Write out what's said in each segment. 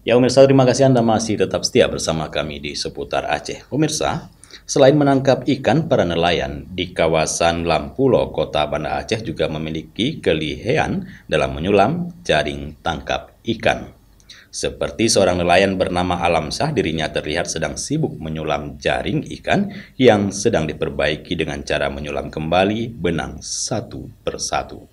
Ya pemirsa, terima kasih Anda masih tetap setia bersama kami di seputar Aceh. Pemirsa, selain menangkap ikan, para nelayan di kawasan Lampulo, Kota Banda Aceh juga memiliki kelihayan dalam menyulam jaring tangkap ikan. Seperti seorang nelayan bernama Alam Shah, dirinya terlihat sedang sibuk menyulam jaring ikan yang sedang diperbaiki dengan cara menyulam kembali benang satu persatu.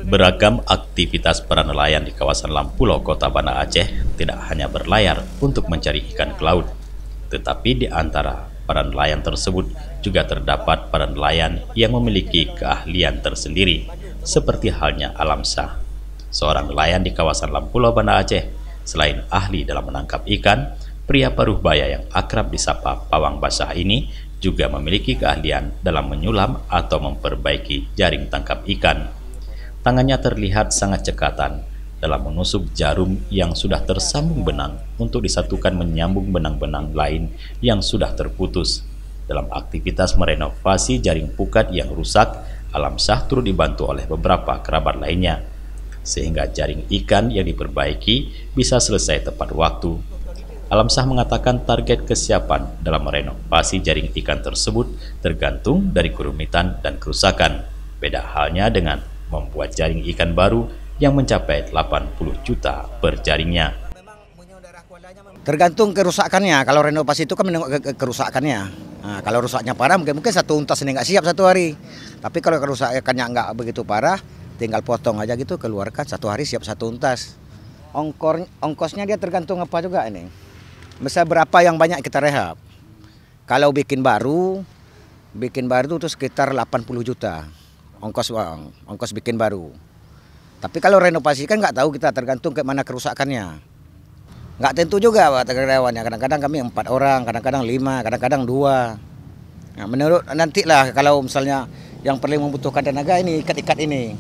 Beragam aktivitas para nelayan di kawasan Lampulo, Kota Banda Aceh tidak hanya berlayar untuk mencari ikan ke laut, tetapi di antara para nelayan tersebut juga terdapat para nelayan yang memiliki keahlian tersendiri, seperti halnya Alam Shah, seorang nelayan di kawasan Lampulo, Banda Aceh. Selain ahli dalam menangkap ikan, pria paruh baya yang akrab disapa Pawang Basah ini juga memiliki keahlian dalam menyulam atau memperbaiki jaring tangkap ikan. Tangannya terlihat sangat cekatan dalam menusuk jarum yang sudah tersambung benang untuk disatukan menyambung benang-benang lain yang sudah terputus. Dalam aktivitas merenovasi jaring pukat yang rusak, Alam Shah turut dibantu oleh beberapa kerabat lainnya, sehingga jaring ikan yang diperbaiki bisa selesai tepat waktu. Alam Shah mengatakan target kesiapan dalam merenovasi jaring ikan tersebut tergantung dari kerumitan dan kerusakan. Beda halnya dengan membuat jaring ikan baru yang mencapai 80 juta per jaringnya. Tergantung kerusakannya. Kalau renovasi itu kan menengok ke kerusakannya. Nah, kalau rusaknya parah mungkin satu untas ini nggak siap satu hari. Tapi kalau kerusakannya nggak begitu parah, tinggal potong aja gitu, keluarkan satu hari siap satu untas. Ongkosnya dia tergantung apa juga ini. Misal berapa yang banyak kita rehab. Kalau bikin baru itu sekitar 80 juta. Ongkos bikin baru. Tapi kalau renovasi kan nggak tahu kita, tergantung ke mana kerusakannya. Nggak tentu juga Pak karyawannya. Kadang-kadang kami 4 orang, kadang-kadang 5, kadang-kadang 2. Nah, menurut nantilah kalau misalnya yang paling membutuhkan tenaga ini ikat-ikat ini.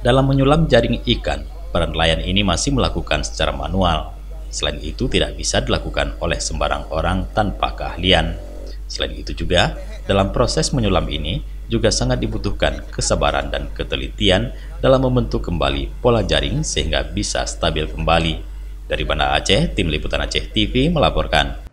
Dalam menyulam jaring ikan, para nelayan ini masih melakukan secara manual. Selain itu tidak bisa dilakukan oleh sembarang orang tanpa keahlian. Selain itu juga, dalam proses menyulam ini juga sangat dibutuhkan kesabaran dan ketelitian dalam membentuk kembali pola jaring sehingga bisa stabil kembali. Dari Banda Aceh, Tim Liputan Aceh TV melaporkan.